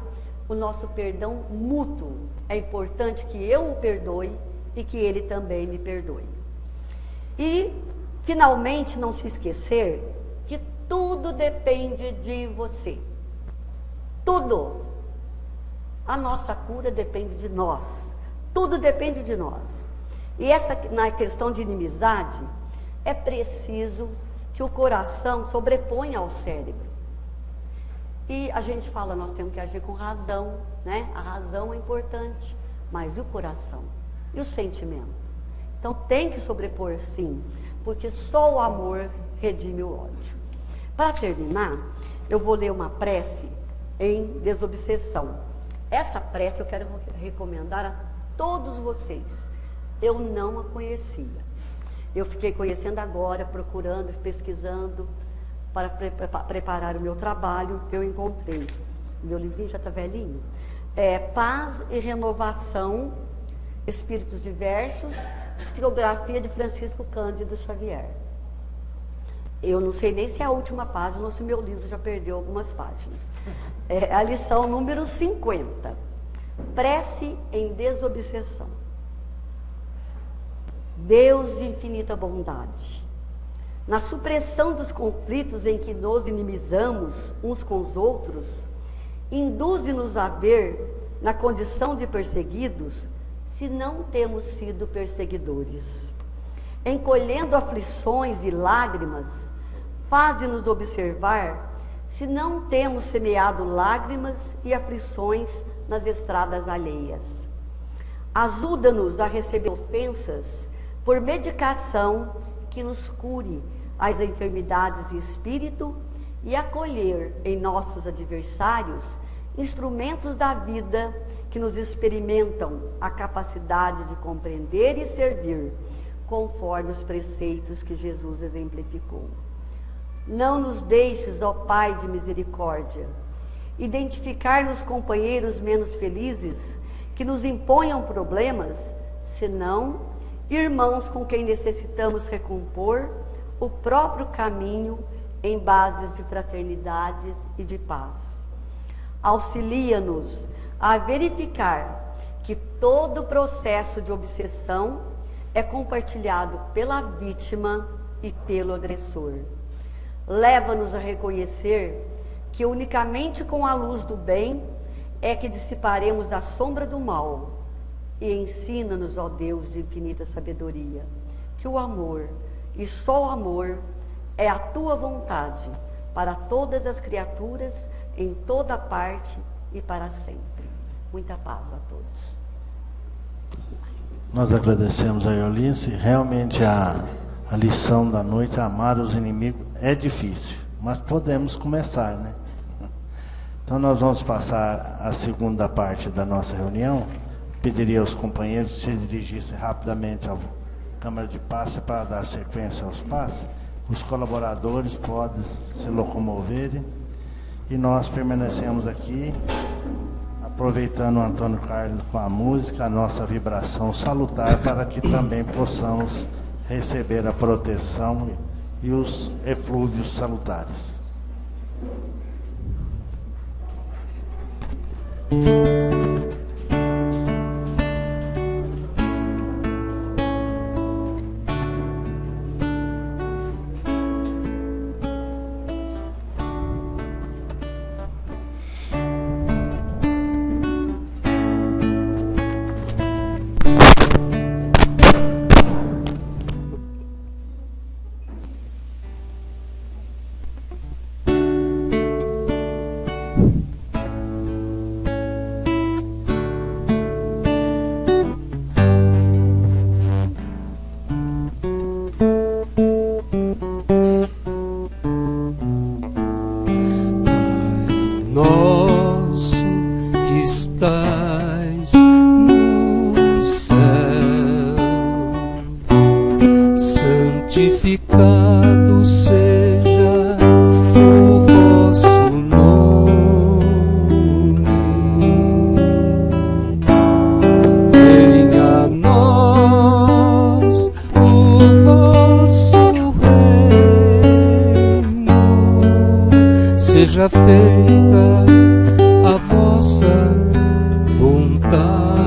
o nosso perdão mútuo. É importante que eu o perdoe e que ele também me perdoe. E, finalmente, não se esquecer que tudo depende de você. Tudo. A nossa cura depende de nós. Tudo depende de nós. E na questão de inimizade, é preciso que o coração sobrepõe ao cérebro. E a gente fala, nós temos que agir com razão, né? A razão é importante, mas e o coração? E o sentimento? Então tem que sobrepor, sim, porque só o amor redime o ódio. Para terminar, eu vou ler uma prece em desobsessão. Essa prece eu quero recomendar a todos vocês. Eu não a conhecia. Eu fiquei conhecendo agora, procurando, pesquisando, para preparar o meu trabalho. Eu encontrei, meu livrinho já está velhinho, Paz e Renovação, Espíritos Diversos, Psicografia de Francisco Cândido Xavier. Eu não sei nem se é a última página ou se meu livro já perdeu algumas páginas. É a lição número 50. Prece em desobsessão. Deus de infinita bondade, na supressão dos conflitos em que nos inimizamos uns com os outros, induze-nos a ver na condição de perseguidos, se não temos sido perseguidores. Encolhendo aflições e lágrimas, faze-nos observar se não temos semeado lágrimas e aflições nas estradas alheias. Ajuda-nos a receber ofensas por medicação que nos cure as enfermidades de espírito e acolher em nossos adversários instrumentos da vida que nos experimentam a capacidade de compreender e servir, conforme os preceitos que Jesus exemplificou. Não nos deixes, ó Pai de misericórdia, identificar nos companheiros menos felizes que nos imponham problemas, senão irmãos com quem necessitamos recompor o próprio caminho em bases de fraternidades e de paz. Auxilia-nos a verificar que todo processo de obsessão é compartilhado pela vítima e pelo agressor. Leva-nos a reconhecer que unicamente com a luz do bem é que dissiparemos a sombra do mal. E ensina-nos, ó Deus de infinita sabedoria, que o amor, e só o amor, é a tua vontade para todas as criaturas, em toda parte e para sempre. Muita paz a todos. Nós agradecemos a Eolice. Realmente a lição da noite, amar os inimigos, é difícil, mas podemos começar, né? Então nós vamos passar a segunda parte da nossa reunião. Pediria aos companheiros que se dirigissem rapidamente à Câmara de Passe para dar sequência aos passes. Os colaboradores podem se locomoverem e nós permanecemos aqui, aproveitando o Antônio Carlos com a música, a nossa vibração salutar, para que também possamos receber a proteção e os eflúvios salutares. santificado seja o vosso nome. Venha a nós o vosso reino, seja feita a vossa vontade.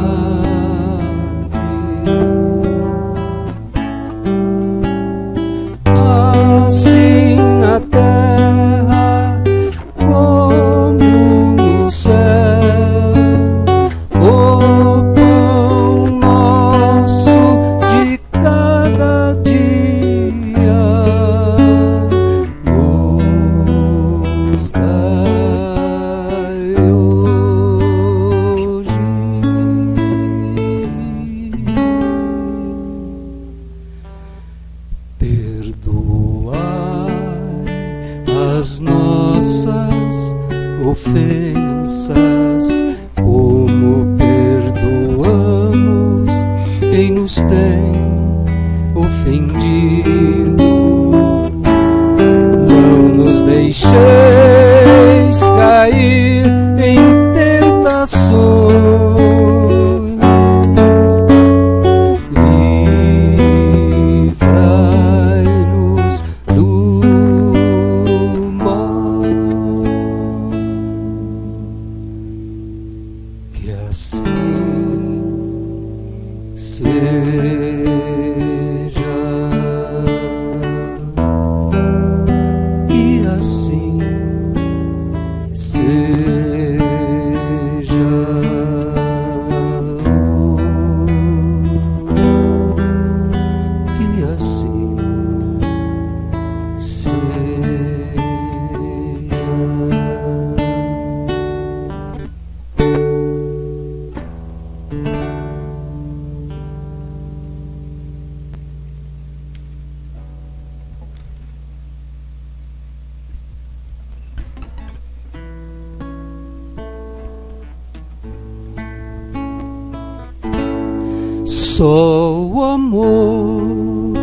Só o amor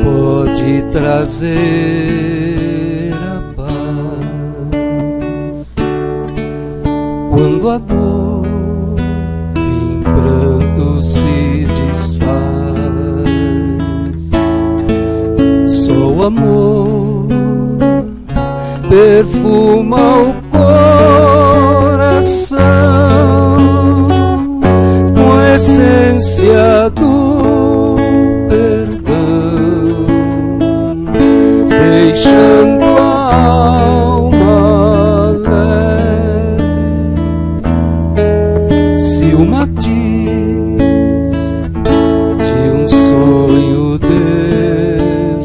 pode trazer a paz quando a dor em pranto se desfaz. Só o amor perfuma o coração, essência do perdão, deixando a alma leve. Se o matiz de um sonho desbotar,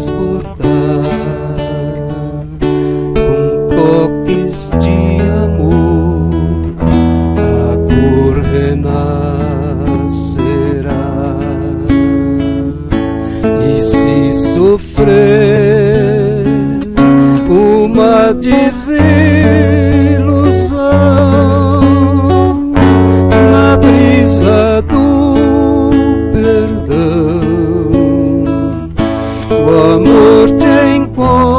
com toques de amor, a cor renasce. Sofrer uma desilusão na brisa do perdão, o amor te encontrará.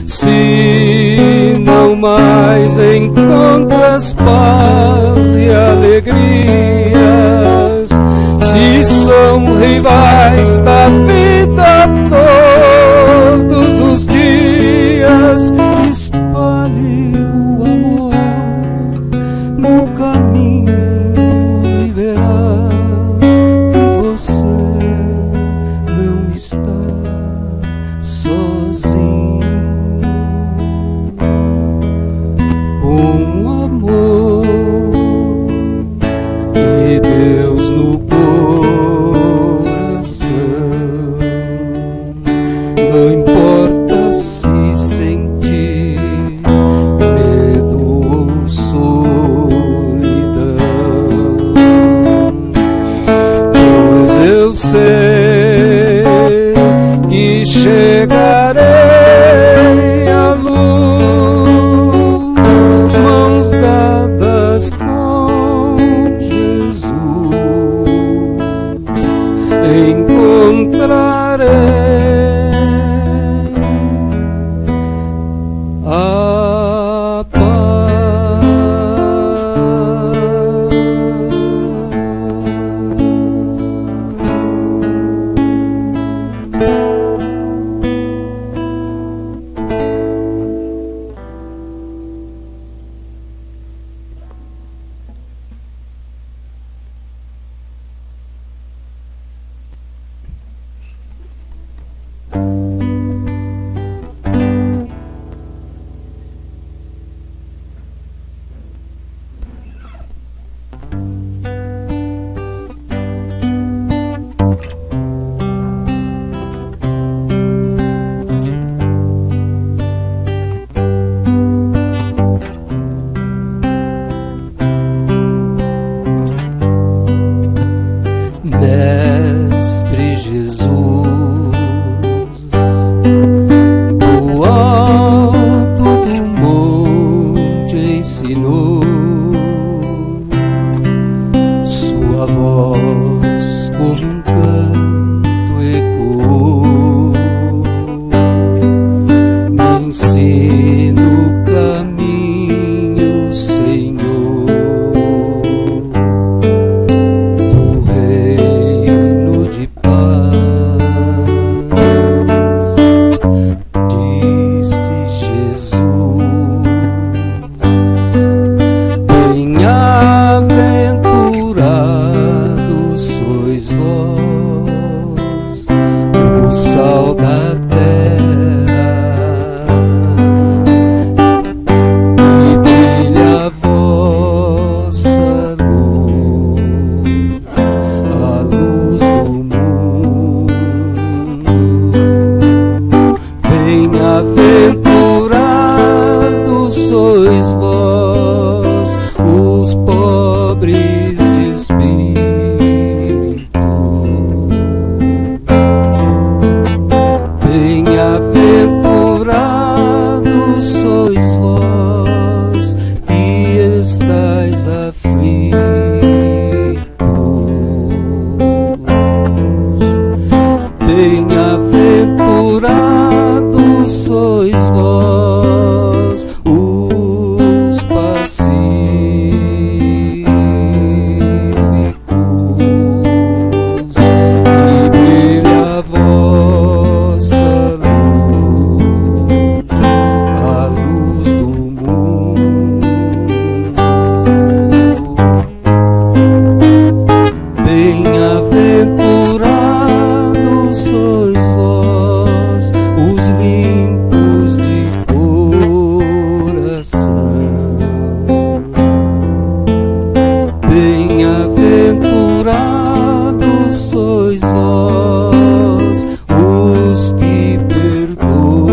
Se não mais encontras paz e alegrias, se são rivais da vida todos os dias, espalhe o amor no caminho e verá que você não está sozinho. Com amor e Deus no coração, não importa se sentir medo ou solidão, pois eu sei que chegarei à luz, mãos dadas com Jesus, encontrarei a paz. Mestre Jesus, do alto do monte ensinou, sua voz como um canto ecoou, me ensina o caminho, Senhor, Bem-aventurados sois vós, os pobres de espírito. Bem-aventurados sois vós, que estais aflitos. Bem-aventurados sois vós, os pacíficos, e brilha a vossa luz, a luz do mundo. Bem-aventurados sois vós, os limpos de coração. Bem-aventurados sois vós, os que perdoam.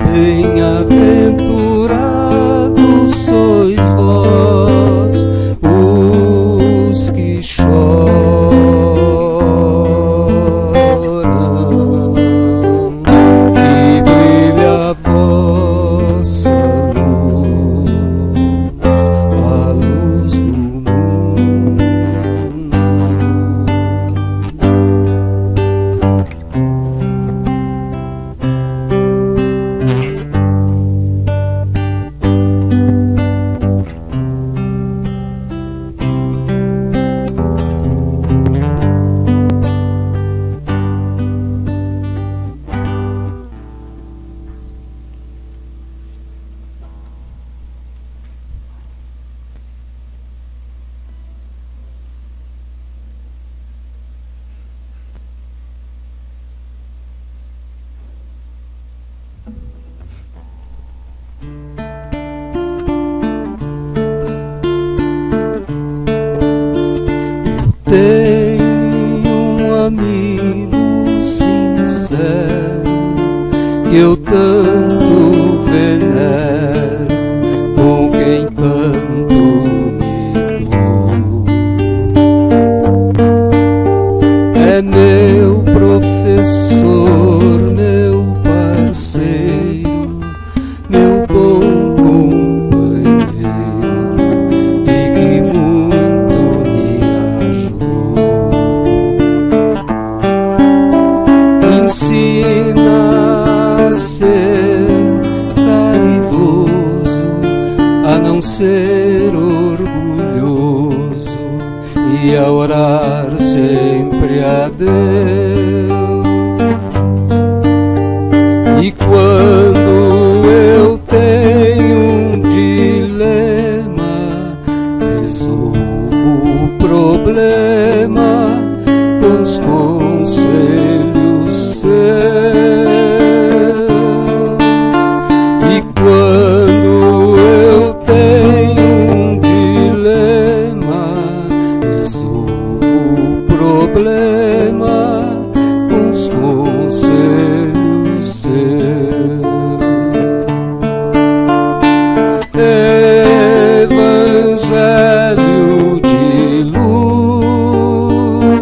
Bem-aventurados sois vós, os que choram, e brilha a vossa luz, a luz do mundo. Tenho um amigo sincero que eu tanto venero, com quem tanto me dou. É meu professor, meu parceiro, meu bom companheiro, e que muito me ajudou. Ensina a ser caridoso, a não ser orgulhoso, e a orar sempre a Deus. E quando eu tenho um dilema, resolvo o problema com os conselhos seus. E quando eu tenho um dilema, resolvo o problema com os conselhos seus. Evangelho de luz,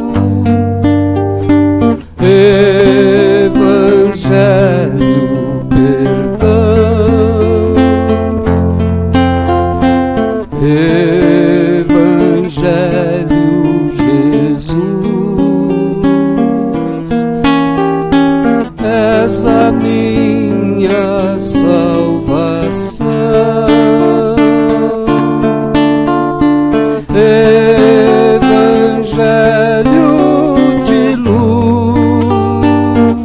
Evangelho perdão, Evangelho Jesus, essa minha salvação. Evangelho de luz,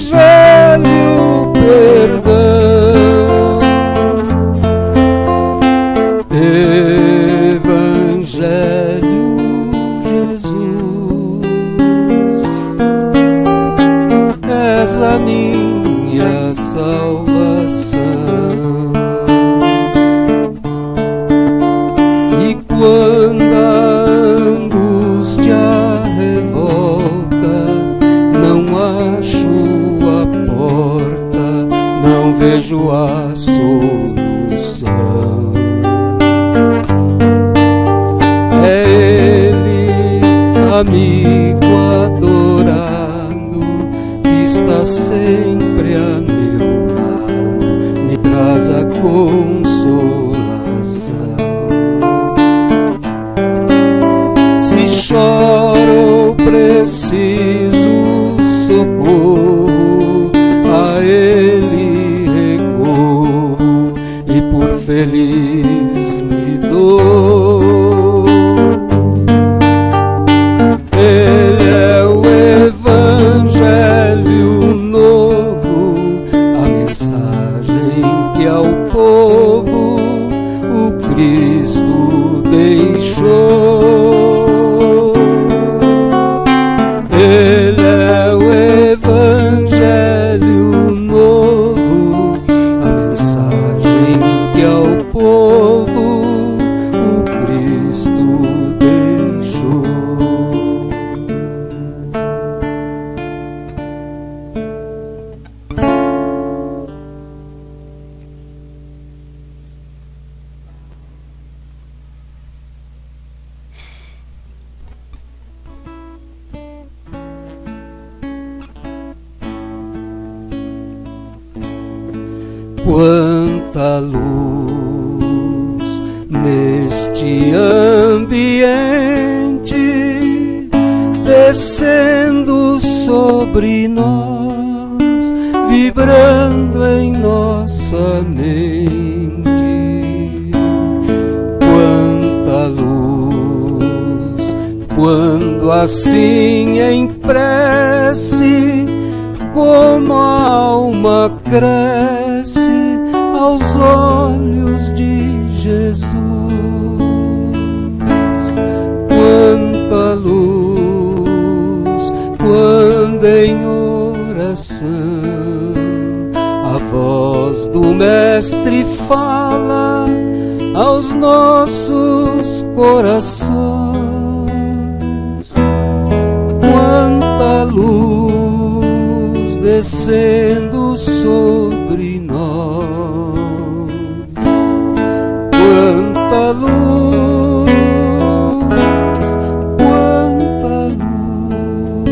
Evangelho perdão, Evangelho Jesus, essa minha salvação. E quando a amigo adorado, que está sempre a meu lado, me traz a consolação. Se choro ou preciso socorro, a Ele recorro e por feliz me dou. Ele é o Evangelho novo, a mensagem que ao povo o Cristo deixou. Ele é o Evangelho novo, a mensagem que ao povo o Cristo deixou. Quanta luz neste ambiente, descendo sobre nós, vibrando em nossa mente. Quanta luz, quando assim em prece, como a alma cresce aos olhos de Jesus. Quanta luz, quando em oração a voz do Mestre fala aos nossos corações. Quanta luz descendo sobre nós. Quanta luz, quanta luz,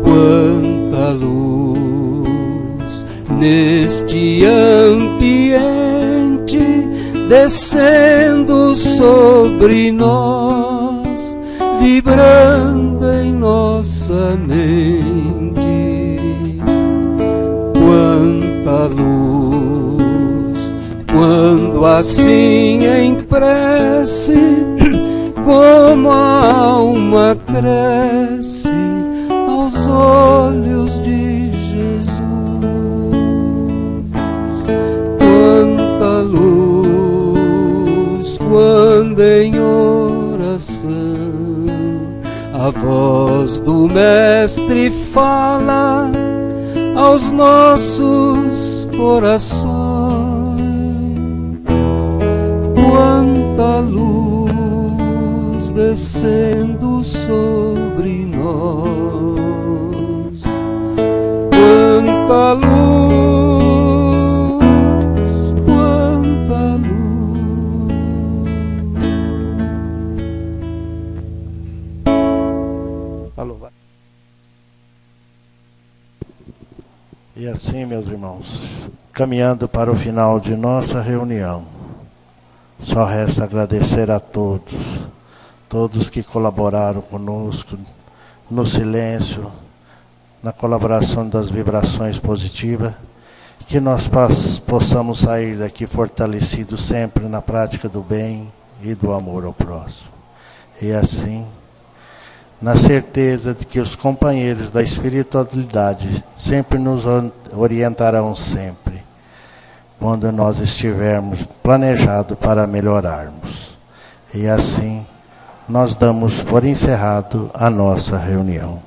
quanta luz neste ambiente, descendo sobre nós, vibrando em nossa mente. Quanta luz, quando assim em prece, como a alma cresce aos olhos de Jesus. Quanta luz, quando em oração a voz do Mestre fala aos nossos corações. Quanta luz descendo sobre nós. Quanta luz, quanta luz. Alô. E assim, meus irmãos, caminhando para o final de nossa reunião, só resta agradecer a todos que colaboraram conosco, no silêncio, na colaboração das vibrações positivas, que nós possamos sair daqui fortalecidos sempre na prática do bem e do amor ao próximo. E assim, na certeza de que os companheiros da espiritualidade sempre nos orientarão sempre, quando nós estivermos planejados para melhorarmos. E assim, nós damos por encerrado a nossa reunião.